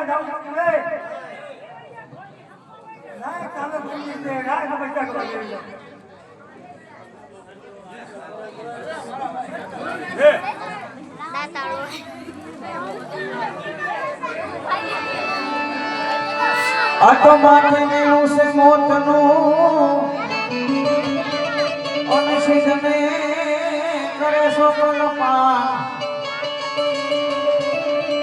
જાવ છું રે ના કામે મંદિર છે રાખ પૈસા કરવા દેવી છે દાતાળો આટો માથે મેલું છે મોતનું અને સિદ્ધને કરે સોપલ પાન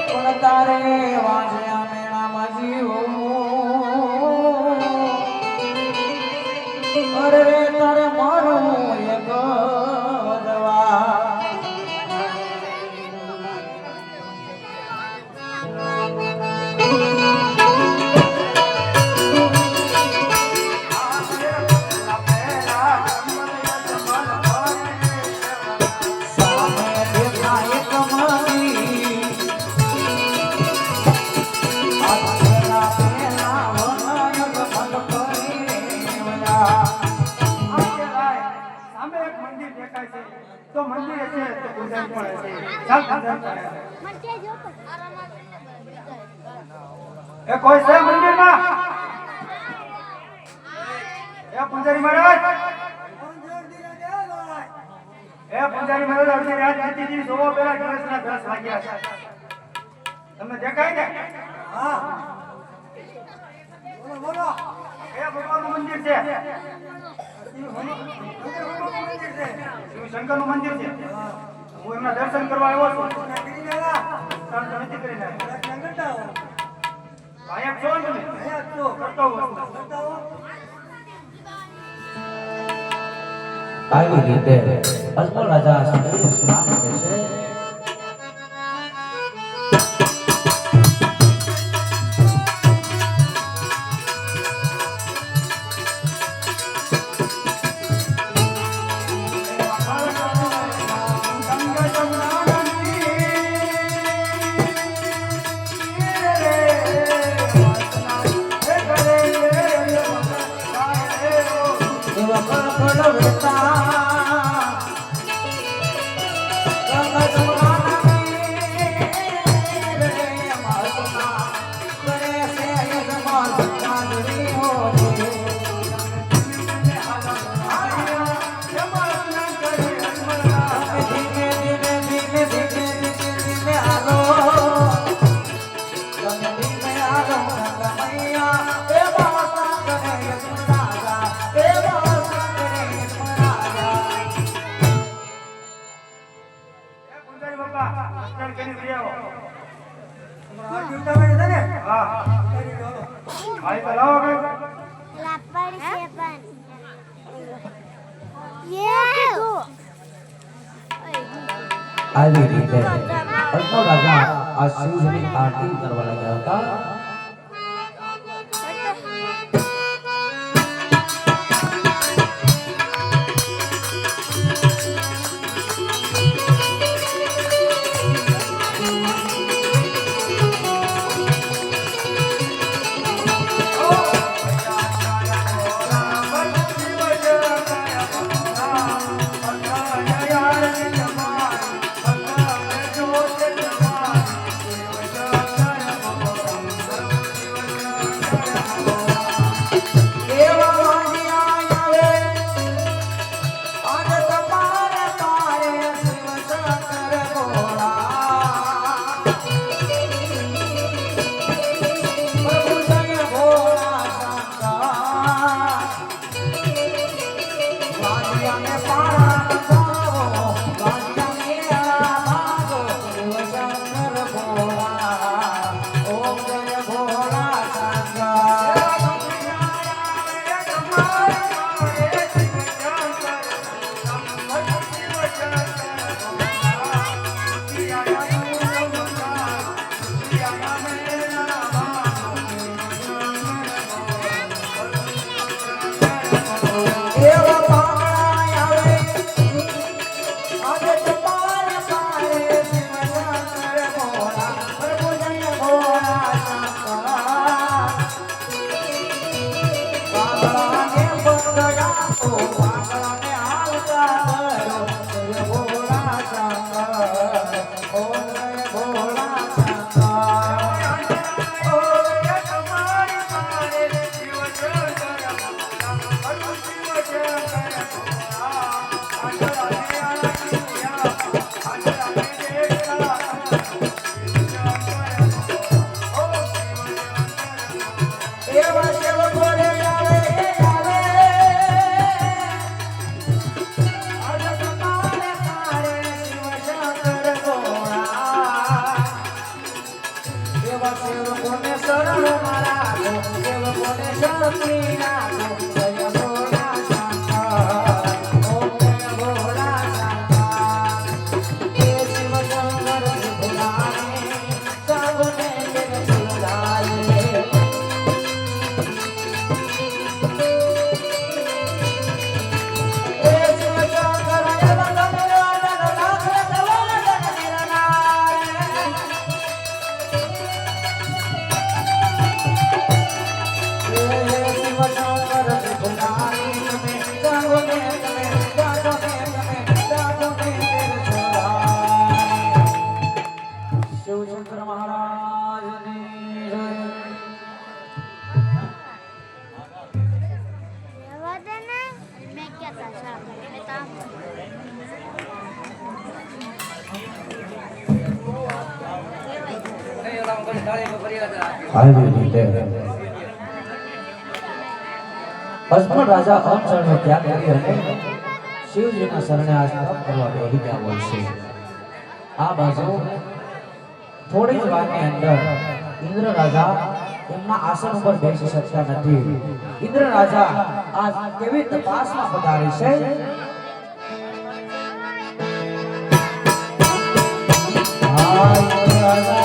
પણ તારે વાંજ્યા મેળામાં જીવો અરે રે તારે મારું એક દવા તો મંદિર છે તો પૂજા પણ છે ચાલ પૂજા કરે એ કોઈ છે મંદિરમાં એ પૂજારી મહારાજ અડધી રાત વીતી ગઈ સોવો પેલા દિવસના 10 વાગ્યા છે તમને દેખાય ને હા બોલો બોલો એ ભગવાનનું મંદિર છે શંકર નું મંદિર છે હું એમના દર્શન કરવા આવ્યો છું નથી કરીને આયા છો ને કરતો આવી રીતે અજમલ રાજા સંતોષ સ્નાન કરે છે આવી રીતે અજમલ રાજા આ શિવજીની આરતી કરવા લાગ્યા હતા સેવકોને શરણ મારા સેવકોને શરણી નાખો જય ભોળા શંકર ઓમ જય ભોળા શંકર હે શિવ શંકર ભોળાને સૌને જય સુધારે શિવશંકર મહારાજની જય. રહેવા દે ને મેં ક્યાં તા મેં તામ આવી રીતે અજમલ રાજા અંચળનો ત્યાગ કરી અને શિવજીના શરણે આશ્રમ કરવા દોડી ગયા હોય છે. આ બાજુ થોડી જ વારની અંદર ઇન્દ્ર રાજા એમના આસન ઉપર બેસી શકતા નથી. ઇન્દ્ર રાજા આ કેવી તપાસમાં પધારી છે. હા ઇન્દ્ર રાજા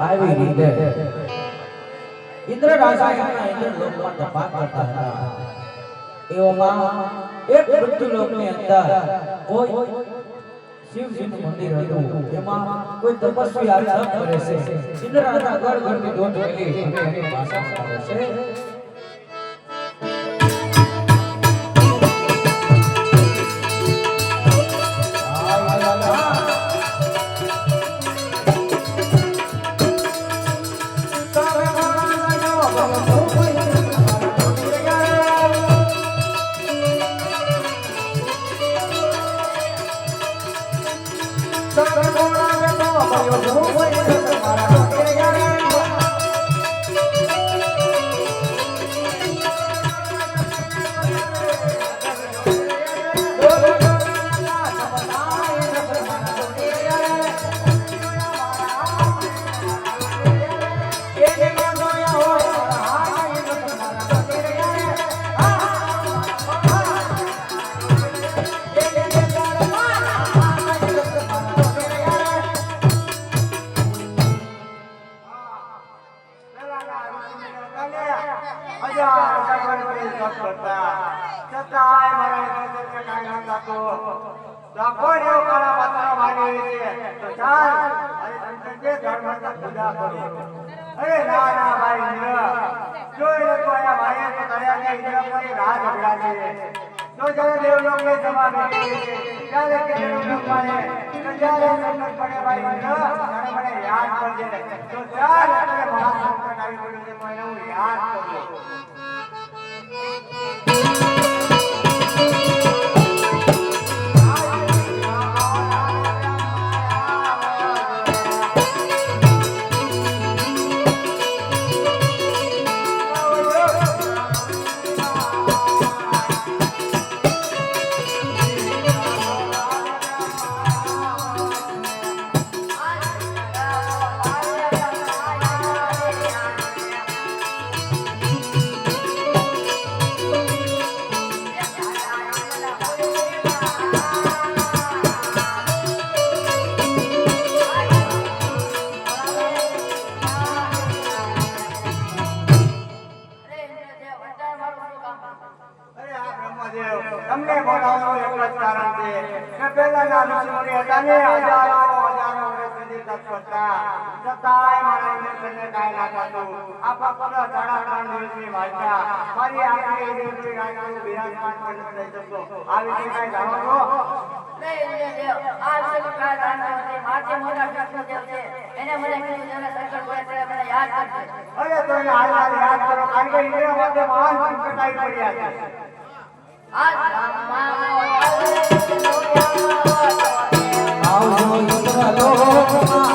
આવી રીતે ઇન્દ્ર રાજા એમના ઇન્દ્ર લોકમાં તપાસ કરતા હતા. એવામાં એક મૃત્યુલોકની અંદર કોઈ શિવજીનું મંદિર હતું. એમાં કોઈ તપસ્વી આવી તપ કરે છે. ઇન્દ્રના ગઢ ગઢની દોટ મેલી અને એની ભાષા કરે છે. તમને બોલાવવાનું એક જ કારણ છે કે પહેલાના ઋષિમુનિ હતા ને હજારો વર્ષ સુધી તપ કરતા, છતાંય મારા ઇન્દ્રને કાંઈ ના થતું. આ ફક્ત 3.5 દિવસની વાર્તા. મારી આખી ઇન્દ્રિય રાજ્યનું બિરાજમાન પણ થઈ શકતો. આ વિશે કાંઈ જાણો છો? અરે તો એને હાલ યાદ કરો, કારણ કે ઇન્દ્રિય માટે મહાન સંકટ આવી પડ્યા છે. આવજો ઇન્દ્રલોકમાં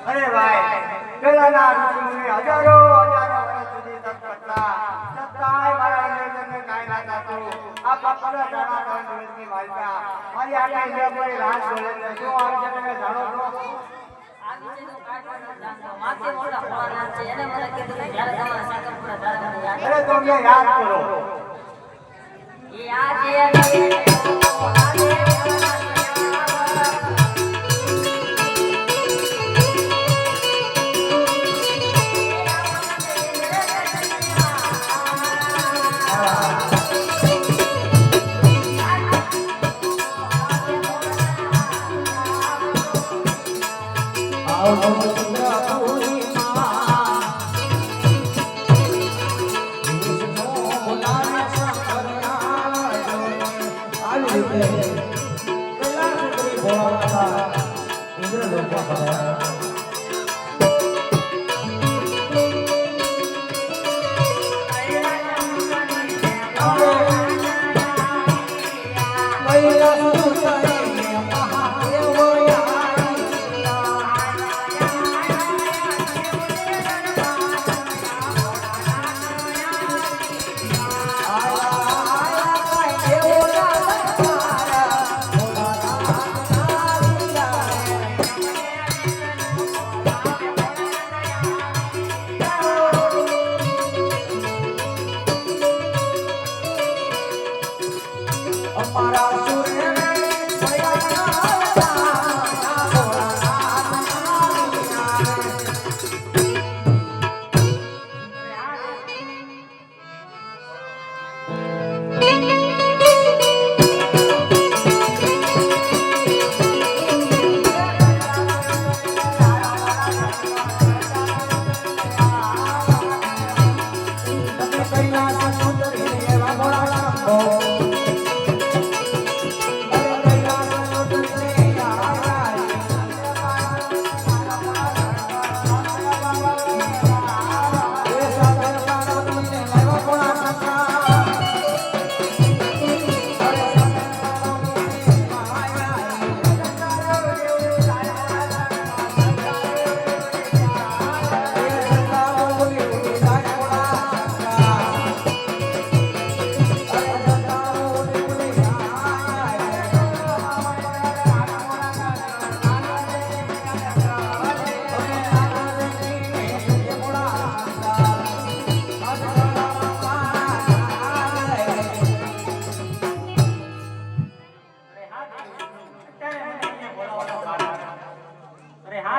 અરે ભાઈ, પહેલાના ઋષિમુનિ હજારો વર્ષ સુધી તપ કરતા, છતાંય મારા ઇન્દ્રને કાંઈ ના થતું. આ ફક્ત 3.5 દિવસની વાર્તા. મારી આખી ઇન્દ્રિય પર રાજ બોલે છે. શું આ વિશે તમે જાણો છો? અરે તો અમને યાદ કરો.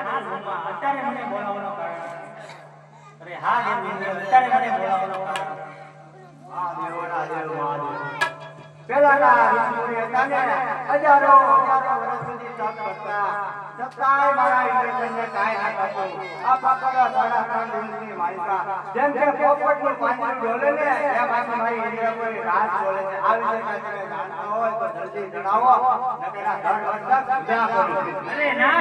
છું રૂમમાં. અત્યારે મને બોલાવવાનો કારણ અરે હા દેવી અત્યારે મને બોલાવવાનો કારણ મહાદેવના દેવ મહાદેવ. પેલાના ઋષિમુનિ હતા ને હજારો વર્ષ સુધી તપ કરતા, છતાંય મારા ઇન્દ્રજનને કાંઈ ના થતું. આ ફક્ત 3.5 દિવસની માલિકા જેમ કે પોપટનું પાંજરું ડોલે ને એમ આખી મારી ઇન્દ્ર કોઈ રાત ડોલે છે. આવી રીતે તમે જાણતા હોય તો જલ્દી જણાવો, નકર આ ધડ વરસાદ જુદા કરું છું. અરે ના